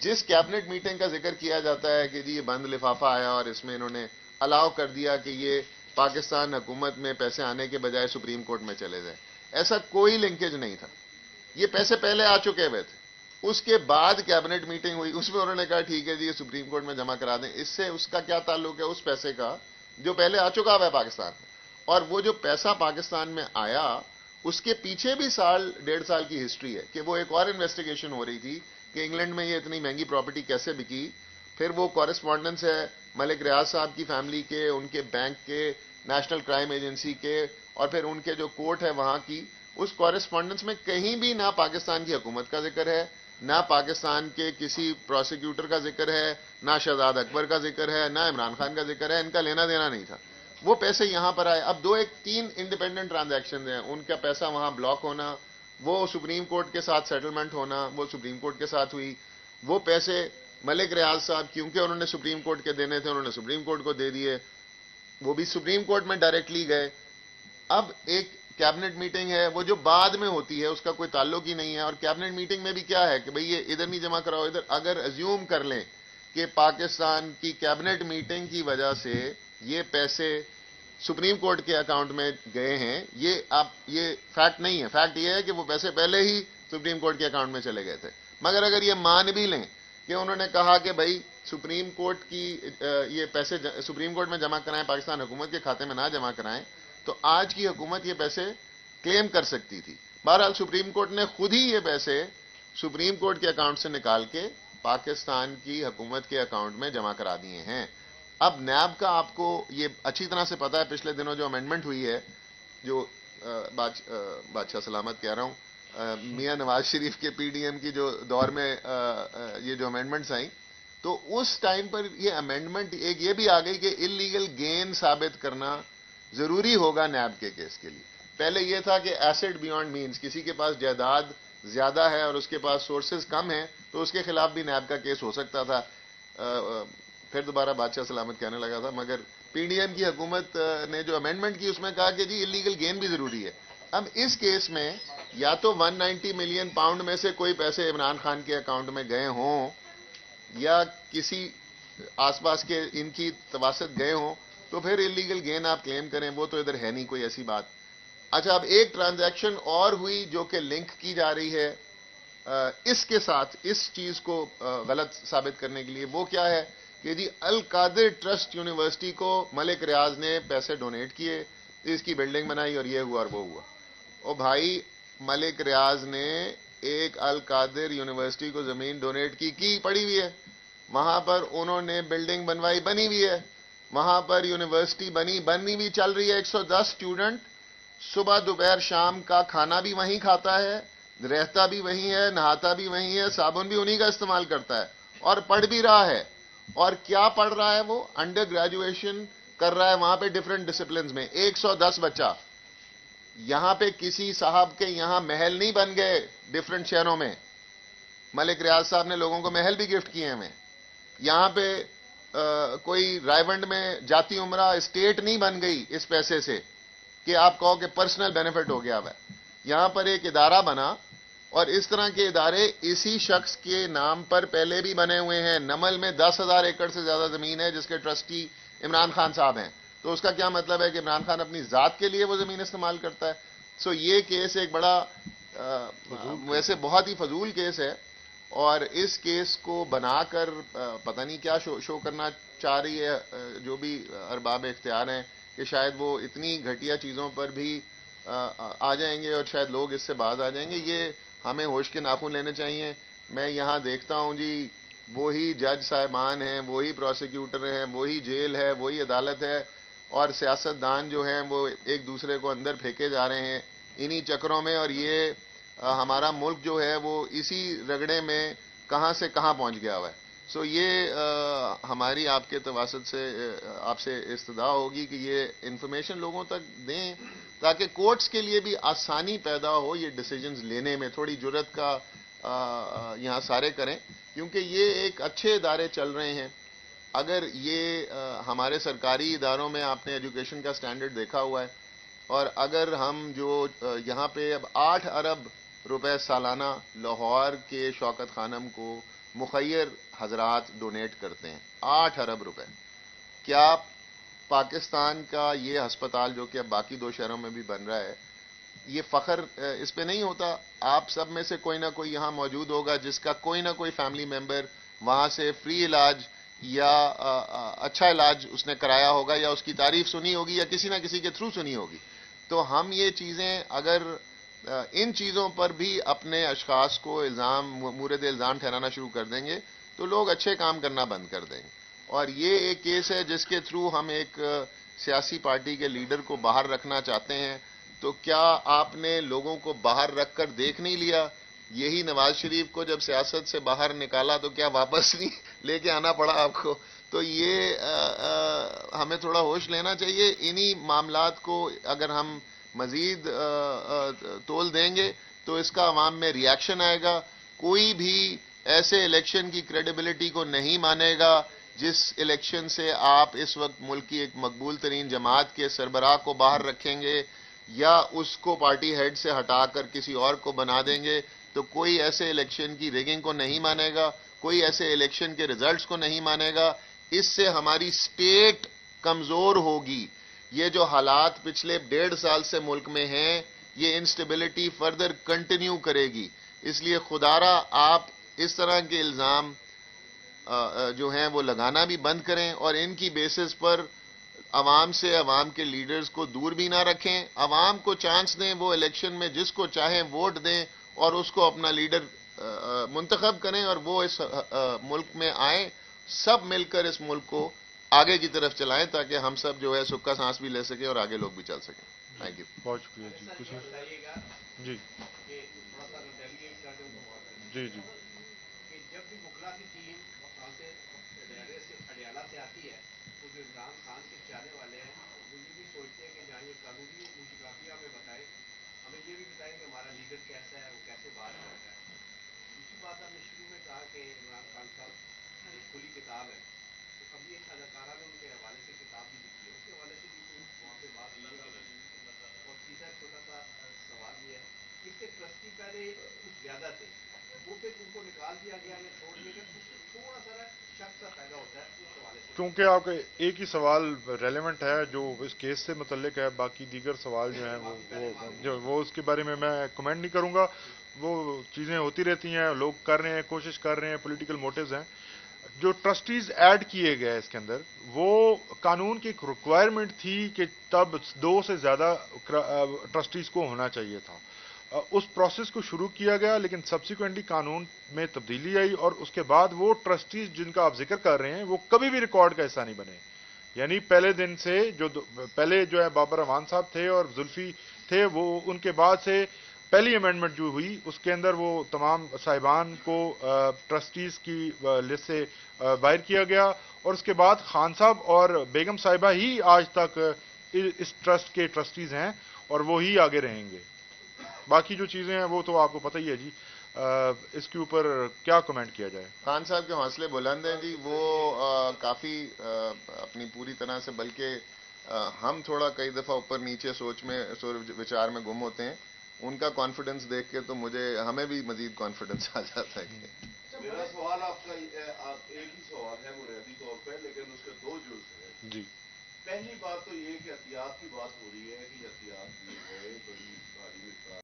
جس cabinet meeting کا ذکر کیا جاتا ہے کہ جی یہ بند لفافہ آیا اور اس میں انہوں نے الاؤ کر دیا کہ یہ پاکستان حکومت میں پیسے آنے کے بجائے سپریم کورٹ میں چلے جائیں، ایسا کوئی لنکیج نہیں تھا. یہ پیسے پہلے آ چکے ہوئے تھے. اس کے بعد کیبنٹ میٹنگ ہوئی، اس میں انہوں نے کہا ٹھیک ہے جی یہ سپریم کورٹ میں جمع کرا دیں. اس سے اس کا کیا تعلق ہے اس پیسے کا جو پہلے آ چکا ہوا ہے پاکستان میں؟ اور وہ جو پیسہ پاکستان میں آیا اس کے پیچھے بھی سال ڈیڑھ سال کی ہسٹری ہے کہ وہ ایک اور انویسٹیگیشن ہو رہی تھی کہ انگلینڈ میں یہ اتنی مہنگی پراپرٹی کیسے بکی. پھر وہ کورسپونڈنس ہے ملک ریاض صاحب کی فیملی کے، ان کے بینک کے، نیشنل کرائم ایجنسی کے، اور پھر ان کے جو کورٹ ہے وہاں کی. اس کورسپونڈنس میں کہیں بھی نہ پاکستان کی حکومت کا ذکر ہے، نہ پاکستان کے کسی پروسیکیوٹر کا ذکر ہے، نہ شہزاد اکبر کا ذکر ہے، نہ عمران خان کا ذکر ہے. ان کا لینا دینا نہیں تھا. وہ پیسے یہاں پر آئے. اب تین انڈیپینڈنٹ ٹرانزیکشن ہیں. ان کا پیسہ وہاں بلاک ہونا، وہ سپریم کورٹ کے ساتھ سیٹلمنٹ ہونا، وہ سپریم کورٹ کے ساتھ ہوئی. وہ پیسے ملک ریاض صاحب کیونکہ انہوں نے سپریم کورٹ کے دینے تھے انہوں نے سپریم کورٹ کو دے دیے، وہ بھی سپریم کورٹ میں ڈائریکٹلی گئے. اب ایک کیبنٹ میٹنگ ہے وہ جو بعد میں ہوتی ہے اس کا کوئی تعلق ہی نہیں ہے. اور کیبنٹ میٹنگ میں بھی کیا ہے کہ بھئی یہ ادھر نہیں جمع کراؤ ادھر. اگر ازیوم کر لیں کہ پاکستان کی کیبنٹ میٹنگ کی وجہ سے یہ پیسے سپریم کورٹ کے اکاؤنٹ میں گئے ہیں، یہ فیکٹ نہیں ہے. فیکٹ یہ ہے کہ وہ پیسے پہلے ہی سپریم کورٹ کے اکاؤنٹ میں چلے گئے تھے. مگر اگر یہ مان بھی لیں کہ انہوں نے کہا کہ بھئی سپریم کورٹ کی یہ پیسے سپریم کورٹ میں جمع کرائیں، پاکستان حکومت کے کھاتے میں نہ جمع کرائیں، تو آج کی حکومت یہ پیسے کلیم کر سکتی تھی. بہرحال سپریم کورٹ نے خود ہی یہ پیسے سپریم کورٹ کے اکاؤنٹ سے نکال کے پاکستان کی حکومت کے اکاؤنٹ میں جمع کرا دیے ہیں. اب نیب کا آپ کو یہ اچھی طرح سے پتا ہے، پچھلے دنوں جو امینڈمنٹ ہوئی ہے، جو بادشاہ سلامت کہہ رہا ہوں، میاں نواز شریف کے پی ڈی ایم کی جو دور میں یہ جو امینڈمنٹس آئیں، تو اس ٹائم پر یہ امینڈمنٹ ایک یہ بھی آ گئی کہ انلیگل گین ثابت کرنا ضروری ہوگا نیب کے کیس کے لیے. پہلے یہ تھا کہ ایسٹ بیونڈ مینز، کسی کے پاس جائیداد زیادہ ہے اور اس کے پاس سورسز کم ہیں تو اس کے خلاف بھی نیب کا کیس ہو سکتا تھا. پھر دوبارہ بادشاہ سلامت کہنے لگا تھا، مگر پی ڈی ایم کی حکومت نے جو امینڈمنٹ کی اس میں کہا کہ جی انلیگل گین بھی ضروری ہے. اب اس کیس میں یا تو 190 ملین پاؤنڈ میں سے کوئی پیسے عمران خان کے اکاؤنٹ میں گئے ہوں یا کسی آس پاس کے ان کی تواسط گئے ہوں، تو پھر انلیگل گین آپ کلیم کریں، وہ تو ادھر ہے نہیں کوئی ایسی بات. اچھا، اب ایک ٹرانزیکشن اور ہوئی جو کہ لنک کی جا رہی ہے اس کے ساتھ، اس چیز کو غلط ثابت کرنے کے لیے. وہ کیا ہے کہ جی القادر ٹرسٹ یونیورسٹی کو ملک ریاض نے پیسے ڈونیٹ کیے، اس کی بلڈنگ بنائی اور یہ ہوا اور وہ ہوا. او بھائی، ملک ریاض نے ایک القادر یونیورسٹی کو زمین ڈونیٹ کی پڑی ہوئی ہے، وہاں پر انہوں نے بلڈنگ بنوائی بنی ہوئی ہے، وہاں پر یونیورسٹی بنی ہوئی چل رہی ہے. 110 اسٹوڈنٹ صبح دوپہر شام کا کھانا بھی وہیں کھاتا ہے، رہتا بھی وہیں ہے، نہاتا بھی وہیں ہے، صابن بھی انہی کا استعمال کرتا ہے اور پڑھ بھی رہا ہے. اور کیا پڑھ رہا ہے؟ وہ انڈر گریجویشن کر رہا ہے وہاں پہ ڈیفرنٹ ڈسپلنز میں. 110 بچہ. یہاں پہ کسی صاحب کے یہاں محل نہیں بن گئے ڈیفرنٹ شہروں میں. ملک ریاض صاحب نے لوگوں کو محل بھی گفٹ کیے ہمیں. یہاں پہ کوئی رائیونڈ میں جاتی عمرہ اسٹیٹ نہیں بن گئی اس پیسے سے کہ آپ کہو کہ پرسنل بینیفٹ ہو گیا ہے. یہاں پر ایک ادارہ بنا اور اس طرح کے ادارے اسی شخص کے نام پر پہلے بھی بنے ہوئے ہیں. نمل میں 10,000 ایکڑ سے زیادہ زمین ہے جس کے ٹرسٹی عمران خان صاحب ہیں. تو اس کا کیا مطلب ہے کہ عمران خان اپنی ذات کے لیے وہ زمین استعمال کرتا ہے؟ سو یہ کیس ایک بڑا ویسے بہت ہی فضول کیس ہے، اور اس کیس کو بنا کر پتہ نہیں کیا شو کرنا چاہ رہی ہے جو بھی ارباب اختیار ہیں کہ شاید وہ اتنی گھٹیا چیزوں پر بھی آ جائیں گے اور شاید لوگ اس سے باز آ جائیں گے. یہ ہمیں ہوش کے ناخن لینے چاہیے. میں یہاں دیکھتا ہوں جی وہی جج صاحبان ہیں، وہی پروسیکیوٹر ہیں، وہی جیل ہے، وہی عدالت ہے، اور سیاستدان جو ہیں وہ ایک دوسرے کو اندر پھینکے جا رہے ہیں انہی چکروں میں. اور یہ ہمارا ملک جو ہے وہ اسی رگڑے میں کہاں سے کہاں پہنچ گیا ہوا ہے. سو یہ ہماری آپ کے تواسط سے آپ سے استدعا ہوگی کہ یہ انفارمیشن لوگوں تک دیں تاکہ کورٹس کے لیے بھی آسانی پیدا ہو یہ ڈیسیجنز لینے میں. تھوڑی جرت کا یہاں سارے کریں کیونکہ یہ ایک اچھے ادارے چل رہے ہیں. اگر یہ ہمارے سرکاری اداروں میں آپ نے ایجوکیشن کا سٹینڈرڈ دیکھا ہوا ہے، اور اگر ہم جو یہاں پہ اب 8 ارب روپے سالانہ لاہور کے شوکت خانم کو مخیر حضرات ڈونیٹ کرتے ہیں 8 ارب روپے. کیا پاکستان کا یہ ہسپتال جو کہ اب باقی 2 شہروں میں بھی بن رہا ہے، یہ فخر اس پہ نہیں ہوتا؟ آپ سب میں سے کوئی نہ کوئی یہاں موجود ہوگا جس کا کوئی نہ کوئی فیملی ممبر وہاں سے فری علاج یا اچھا علاج اس نے کرایا ہوگا، یا اس کی تعریف سنی ہوگی، یا کسی نہ کسی کے تھرو سنی ہوگی. تو ہم یہ چیزیں اگر ان چیزوں پر بھی اپنے اشخاص کو مورد الزام ٹھہرانا شروع کر دیں گے تو لوگ اچھے کام کرنا بند کر دیں گے. اور یہ ایک کیس ہے جس کے تھرو ہم ایک سیاسی پارٹی کے لیڈر کو باہر رکھنا چاہتے ہیں. تو کیا آپ نے لوگوں کو باہر رکھ کر دیکھ نہیں لیا؟ یہی نواز شریف کو جب سیاست سے باہر نکالا تو کیا واپس نہیں لے کے آنا پڑا آپ کو؟ تو یہ ہمیں تھوڑا ہوش لینا چاہیے. انہی معاملات کو اگر ہم مزید تول دیں گے تو اس کا عوام میں ری ایکشن آئے گا. کوئی بھی ایسے الیکشن کی کریڈیبلٹی کو نہیں مانے گا جس الیکشن سے آپ اس وقت ملک کی ایک مقبول ترین جماعت کے سربراہ کو باہر رکھیں گے یا اس کو پارٹی ہیڈ سے ہٹا کر کسی اور کو بنا دیں گے. تو کوئی ایسے الیکشن کی ریگنگ کو نہیں مانے گا، کوئی ایسے الیکشن کے ریزلٹس کو نہیں مانے گا. اس سے ہماری سٹیٹ کمزور ہوگی. یہ جو حالات پچھلے 1.5 سال سے ملک میں ہیں، یہ انسٹیبلٹی فردر کنٹینیو کرے گی. اس لیے خدا را آپ اس طرح کے الزام جو ہیں وہ لگانا بھی بند کریں، اور ان کی بیسس پر عوام سے، عوام کے لیڈرز کو دور بھی نہ رکھیں. عوام کو چانس دیں، وہ الیکشن میں جس کو چاہیں ووٹ دیں اور اس کو اپنا لیڈر منتخب کریں، اور وہ اس ملک میں آئیں. سب مل کر اس ملک کو آگے کی طرف چلائیں تاکہ ہم سب جو ہے سکھ کا سانس بھی لے سکیں اور آگے لوگ بھی چل سکیں. Thank you. بہت شکریہ جی. کچھ جی جی جی کہ جب بھی بکلا کی ٹیم اڈیالہ سے آتی ہے تو جو عمران خان کے چاہنے والے ہیں وہ یہ بھی سوچتے ہیں کہ جہاں یہ قانونی مشکلات ہمیں بتائیں، ہمیں یہ بھی بتائیں کہ ہمارا لیڈر کیسا ہے، وہ کیسے بات کرتا ہے. دوسری بات ہم نے شروع میں کہا کہ عمران خان صاحب ایک کھلی کتاب ہے. تو ابھی ایک اداکارہ نے ان کے حوالے سے کتاب بھی لکھی ہے، اس کے حوالے سے بھی وہاں پہ بات کی ہے. اور تیسرا چھوٹا سا سوال یہ ہے کہ اس کے ٹرسٹی پہلے کچھ زیادہ تھے، وہ پھر ان کو نکال دیا گیا یا چھوڑ دیا گیا، اس سے تھوڑا سا شک سا پیدا ہوتا ہے. اس حوالے سے کیونکہ آپ کا ایک ہی سوال ریلیونٹ ہے جو اس کیس سے متعلق ہے، باقی دیگر سوال جو ہیں وہ اس کے بارے میں کمنٹ نہیں کروں گا. وہ چیزیں ہوتی رہتی ہیں، لوگ کر رہے ہیں، کوشش کر رہے ہیں، پولیٹیکل موٹیوز ہیں. جو ٹرسٹیز ایڈ کیے گئے اس کے اندر، وہ قانون کی ایک ریکوائرمنٹ تھی کہ تب 2 سے زیادہ ٹرسٹیز کو ہونا چاہیے تھا. اس پروسیس کو شروع کیا گیا، لیکن سبسیکوئنٹلی قانون میں تبدیلی آئی، اور اس کے بعد وہ ٹرسٹیز جن کا آپ ذکر کر رہے ہیں وہ کبھی بھی ریکارڈ کا حصہ نہیں بنے. یعنی پہلے دن سے پہلے جو ہے بابر رحمان صاحب تھے اور زلفی تھے، وہ ان کے بعد سے پہلی امینڈمنٹ جو ہوئی اس کے اندر وہ تمام صاحبان کو ٹرسٹیز کی لسٹ سے باہر کیا گیا، اور اس کے بعد خان صاحب اور بیگم صاحبہ ہی آج تک اس ٹرسٹ کے ٹرسٹیز ہیں، اور وہی آگے رہیں گے. باقی جو چیزیں ہیں وہ تو آپ کو پتہ ہی ہے جی. اس کے اوپر کیا کمنٹ کیا جائے؟ خان صاحب کے حوصلے بلند ہیں جی. وہ کافی اپنی پوری طرح سے، بلکہ ہم تھوڑا کئی دفعہ اوپر نیچے سوچ وچار میں گم ہوتے ہیں. ان کا کانفیڈنس دیکھ کے تو ہمیں بھی مزید کانفیڈنس آ جاتا ہے. میرا سوال آپ کا ایک ہی سوال ہے بنیادی طور پہ، لیکن اس کے 2 جز ہیں. جی. پہلی بات تو یہ کہ احتیاط کی بات ہو رہی ہے کہ احتیاط کی ہے بڑی